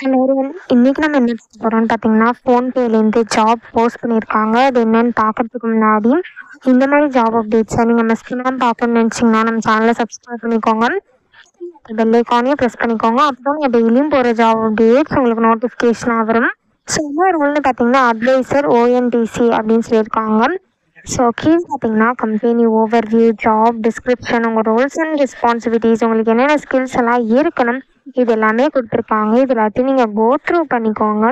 Hello இன்னைக்கு நம்ம என்ன பார்க்க போறோம்னு பார்த்தீங்கன்னா, ஃபோன்பேலேருந்து ஜாப் போஸ்ட் பண்ணியிருக்காங்க. அது என்னன்னு பார்க்கறதுக்கு முன்னாடி, இந்த மாதிரி ஜாப் அப்டேட்ஸை நீங்கள் மிஸ் பண்ணாமல் பார்க்கணும்னு நினச்சிங்கன்னா, நம்ம சேனலை சப்ஸ்கிரைப் பண்ணிக்கோங்க. பெல் ஐக்கானையும் ப்ரெஸ் பண்ணிக்கோங்க. அப்போ தான் நீங்கள் டெய்லியும் போகிற ஜாப் அப்டேட்ஸ் உங்களுக்கு நோட்டிஃபிகேஷனாக வரும். ஸோ என்ன ரோல்னு பார்த்தீங்கன்னா, அட்வைசர் ஓஎன்டிசி அப்படின்னு சொல்லியிருக்காங்க. ஸோ கீழே பார்த்தீங்கன்னா, கம்பெனி ஓவர்வியூ, ஜாப் டிஸ்கிரிப்ஷன், உங்கள் ரோல்ஸ் அண்ட் ரெஸ்பான்சிபிலிட்டிஸ், உங்களுக்கு என்னென்ன ஸ்கில்ஸ் எல்லாம் இருக்கணும், இது எல்லாமே கொடுத்துருக்காங்க. இது எல்லாத்தையும் நீங்கள் கோ த்ரூ பண்ணிக்கோங்க.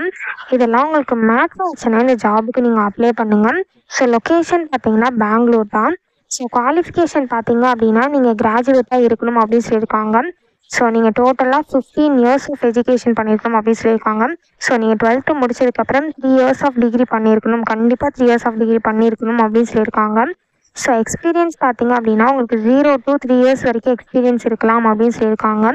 இதெல்லாம் உங்களுக்கு மேட்ச் ஆச்சுன்னா இந்த ஜாபுக்கு நீங்கள் அப்ளை பண்ணுங்கள். ஸோ லொக்கேஷன் பார்த்தீங்கன்னா பெங்களூர் தான். ஸோ குவாலிஃபிகேஷன் பார்த்தீங்க அப்படின்னா நீங்கள் கிராஜுவேட்டாக இருக்கணும் அப்படின்னு சொல்லியிருக்காங்க. ஸோ நீங்கள் டோட்டலாக 15 இயர்ஸ் ஆஃப் எஜுகேஷன் பண்ணியிருக்கணும் அப்படின்னு சொல்லியிருக்காங்க. ஸோ நீங்கள் 12th முடிச்சதுக்கப்புறம் 3 இயர்ஸ் ஆஃப் டிகிரி பண்ணியிருக்கணும், கண்டிப்பாக 3 இயர்ஸ் ஆஃப் டிகிரி பண்ணியிருக்கணும் அப்படின்னு சொல்லியிருக்காங்க. ஸோ எக்ஸ்பீரியன்ஸ் பார்த்தீங்க அப்படின்னா உங்களுக்கு 0 to 3 இயர்ஸ் வரைக்கும் எக்ஸ்பீரியன்ஸ் இருக்கலாம் அப்படின்னு சொல்லியிருக்காங்க.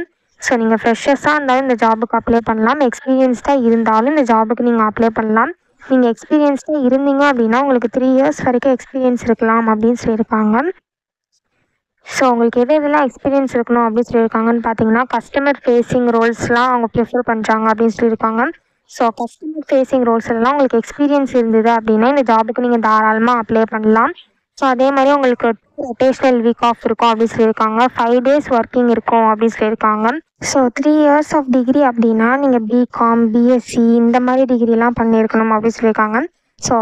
ஸோ நீங்கள் ஃப்ரெஷர்ஸாக இருந்தாலும் இந்த ஜாபுக்கு அப்ளை பண்ணலாம், எக்ஸ்பீரியன்ஸ்டாக இருந்தாலும் இந்த ஜாபுக்கு நீங்கள் அப்ளை பண்ணலாம். நீங்கள் எக்ஸ்பீரியன்ஸ்டாக இருந்தீங்க அப்படின்னா உங்களுக்கு 3 இயர்ஸ் வரைக்கும் எக்ஸ்பீரியன்ஸ் இருக்கலாம் அப்படின்னு சொல்லியிருக்காங்க. ஸோ உங்களுக்கு எதெல்லாம் எக்ஸ்பீரியன்ஸ் இருக்கணும் அப்படின்னு சொல்லியிருக்காங்கன்னு பார்த்தீங்கன்னா, கஸ்டமர் ஃபேஸிங் ரோல்ஸ்லாம் அவங்க ப்ரிஃபர் பண்ணுறாங்க அப்படின்னு சொல்லியிருக்காங்க. ஸோ கஸ்டமர் ஃபேஸிங் ரோல்ஸ் எல்லாம் உங்களுக்கு எக்ஸ்பீரியன்ஸ் இருந்தது அப்படின்னா இந்த ஜாபுக்கு நீங்கள் தாராளமாக அப்ளை பண்ணலாம். ஸோ அதே மாதிரி உங்களுக்கு ரொட்டேஷ்னல் வீக் ஆஃப் இருக்கும் அப்படின்னு சொல்லியிருக்காங்க. 5 days ஒர்க்கிங் இருக்கும் அப்படின்னு சொல்லியிருக்காங்க. ஸோ 3 இயர்ஸ் ஆஃப் டிகிரி அப்படின்னா நீங்கள் பிகாம், பிஎஸ்சி இந்த மாதிரி டிகிரிலாம் பண்ணியிருக்கணும் அப்படின்னு சொல்லியிருக்காங்க. ஸோ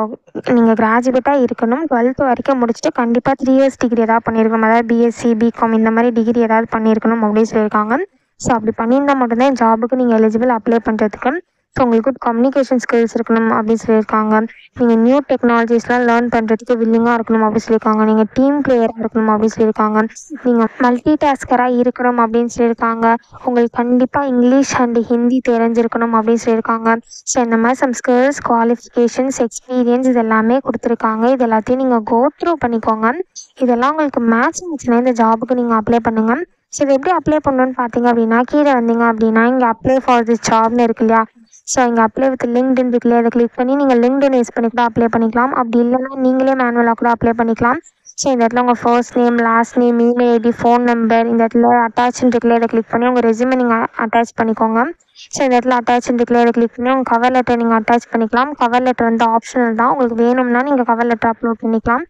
நீங்கள் கிராஜுவேட்டாக இருக்கணும், 12th வரைக்கும் முடிச்சுட்டு கண்டிப்பாக 3 இயர்ஸ் டிகிரி ஏதாவது பண்ணியிருக்கணும், அதாவது பிஎஸ்சி, பிகாம் இந்த மாதிரி டிகிரி ஏதாவது பண்ணியிருக்கணும் அப்படின்னு சொல்லியிருக்காங்க. ஸோ அப்படி பண்ணியிருந்தால் மட்டும்தான் ஜாபுக்கு நீங்கள் எலிஜிபிள் அப்ளை பண்ணுறதுக்கு. ஸோ உங்களுக்கு கம்யூனிகேஷன் ஸ்கில்ஸ் இருக்கணும் அப்படின்னு சொல்லியிருக்காங்க. நீங்கள் நியூ டெக்னாலஜிஸ்லாம் லேர்ன் பண்ணுறதுக்கு வில்லிங்காக இருக்கணும் அப்படின்னு சொல்லியிருக்காங்க. நீங்கள் டீம் பிளேயராக இருக்கணும் அப்படின்னு சொல்லியிருக்காங்க. நீங்கள் மல்டி டாஸ்கராக இருக்கணும் அப்படின்னு சொல்லியிருக்காங்க. உங்களுக்கு கண்டிப்பாக இங்கிலீஷ் அண்ட் ஹிந்தி தெரிஞ்சிருக்கணும் அப்படின்னு சொல்லியிருக்காங்க. ஸோ இந்த மாதிரி சம் ஸ்கில்ஸ், குவாலிஃபிகேஷன்ஸ், எக்ஸ்பீரியன்ஸ் இது எல்லாமே கொடுத்துருக்காங்க. இது எல்லாத்தையும் நீங்கள் கோ த்ரூ பண்ணிக்கோங்க. இதெல்லாம் உங்களுக்கு மேட்ச் ஆச்சுன்னா இந்த ஜாபுக்கு நீங்கள் அப்ளை பண்ணுங்கள். ஸோ இது எப்படி அப்ளை பண்ணணுன்னு பார்த்தீங்க அப்படின்னா, கீழே வந்தீங்க அப்படின்னா இங்கே அப்ளை ஃபார் திஸ் ஜாப்னு இருக்கு இல்லையா. ஸோ இங்கே அப்ளை வித் லிங்க்டின் இருக்குல்லையா, அதை கிளிக் பண்ணி நீங்கள் லிங்க்டின் யூஸ் பண்ணி கூட அப்ளை பண்ணிக்கலாம். அப்படி இல்லைன்னா நீங்களே மேனுவலாக கூட அப்ளை பண்ணிக்கலாம். ஸோ இந்த இடத்துல உங்கள் first name, last name, email ID, phone number, இந்த இடத்துல அட்டாச்னு இருக்குல்லையா, இதை கிளிக் பண்ணி உங்கள் ரெஸ்யூமை நீங்கள் அட்டாச் பண்ணிக்கோங்க. ஸோ இந்த இடத்துல அட்டாச்னு இருக்குல்லையா, இதை கிளிக் பண்ணி உங்கள் கவர் லெட்டர் நீங்கள் அட்டாச் பண்ணிக்கலாம். கவர் லெட்டர் வந்து ஆப்ஷனல் தான், உங்களுக்கு வேணும்னா நீங்கள் கவர் லெட்டர் அப்லோட் பண்ணிக்கலாம்.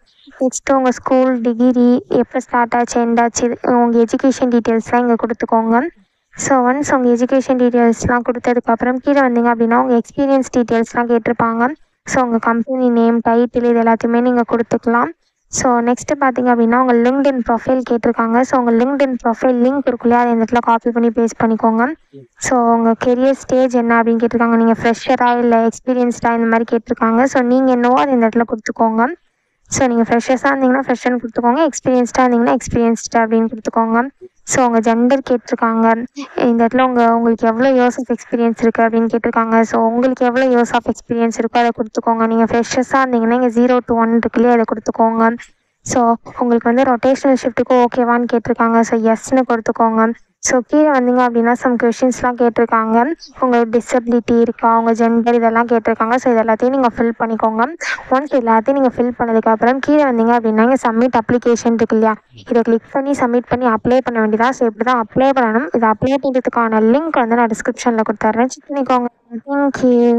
நெக்ஸ்ட்டு உங்கள் ஸ்கூல், டிகிரி எப்போ ஸ்டார்ட் ஆச்சு, எண்டாச்சு, உங்கள் எஜுகேஷன் டீட்டெயில்ஸ்லாம் இங்கே கொடுத்துக்கோங்க. ஸோ ஒன்ஸ் உங்கள் எஜுகேஷன் டீட்டெயில்ஸ்லாம் கொடுத்ததுக்கப்புறம் கீழே வந்தீங்க அப்படின்னா உங்கள் எக்ஸ்பீரியன்ஸ் டீட்டெயில்ஸ்லாம் கேட்டிருப்பாங்க. ஸோ உங்கள் கம்பெனி நேம், டைட்டில் இது எல்லாத்தையுமே நீங்கள் கொடுத்துக்கலாம். ஸோ நெக்ஸ்ட்டு பார்த்தீங்க அப்படின்னா உங்கள் லிங்க்டின் ப்ரொஃபைல் கேட்டிருக்காங்க. ஸோ உங்கள் லிங்க்டின் ப்ரொஃபைல் லிங்க் இருக்குல்லையா, அதை இந்த இடத்துல காப்பி பண்ணி பேஸ்ட் பண்ணிக்கோங்க. ஸோ உங்கள் கெரியர் ஸ்டேஜ் என்ன அப்படின்னு கேட்டிருக்காங்க. நீங்கள் ஃப்ரெஷராக இல்லை எக்ஸ்பீரியன்ஸ்டாக இந்த மாதிரி கேட்டிருக்காங்க. ஸோ நீங்கள் என்னவோ அதை இந்த இடத்துல கொடுத்துக்கோங்க. ஸோ நீங்கள் ஃப்ரெஷர்ஸாக இருந்தீங்கன்னா ஃப்ரெஷர்னு கொடுத்துக்கோங்க, எக்ஸ்பீரியன்ஸ்டாக இருந்தீங்கன்னா எக்ஸ்பீரியன்ஸ்டாக அப்படின்னு கொடுத்துக்கோங்க. ஸோ உங்கள் ஜெண்டர் கேட்டிருக்காங்க. இந்த இடத்துல உங்களுக்கு எவ்வளோ இயர்ஸ் ஆஃப் எக்ஸ்பீரியன்ஸ் இருக்குது அப்படின்னு கேட்டிருக்காங்க. ஸோ உங்களுக்கு எவ்வளோ இயர்ஸ் ஆஃப் எக்ஸ்பீரியன்ஸ் இருக்கோ அதை கொடுத்துக்கோங்க. நீங்கள் ஃப்ரெஷர்ஸாக இருந்தீங்கன்னா இங்கே 0 to 1 இருக்குல்லையே, அதை கொடுத்துக்கோங்க. ஸோ உங்களுக்கு வந்து ரொட்டேஷ்னல் ஷிஃப்ட்டுக்கு ஓகேவான்னு கேட்டிருக்காங்க. ஸோ எஸ்ன்னு கொடுத்துக்கோங்க. ஸோ கீழே வந்தீங்க அப்படின்னா சம் கொஷின்ஸ்லாம் கேட்டிருக்காங்க. உங்களுக்கு டிசபிலிட்டி இருக்கா, உங்கள் ஜெண்டர் இதெல்லாம் கேட்டிருக்காங்க. ஸோ இது எல்லாத்தையும் நீங்கள் ஃபில் பண்ணிக்கோங்க. ஒன்ஸ் எல்லாத்தையும் நீங்கள் ஃபில் பண்ணதுக்கப்புறம் கீழே வந்தீங்க அப்படின்னா இங்கே சப்மிட் அப்ளிகேஷன் இருக்கு இல்லையா, இதை கிளிக் பண்ணி சப்மிட் பண்ணி அப்ளை பண்ண வேண்டியதான். ஸோ இப்படி தான் அப்ளை பண்ணணும். இதை அப்ளை பண்ணுறதுக்கான லிங்க் வந்து நான் டிஸ்கிரிப்ஷனில் கொடுத்துட்றேன், செக் பண்ணிக்கோங்க. தேங்க்யூ.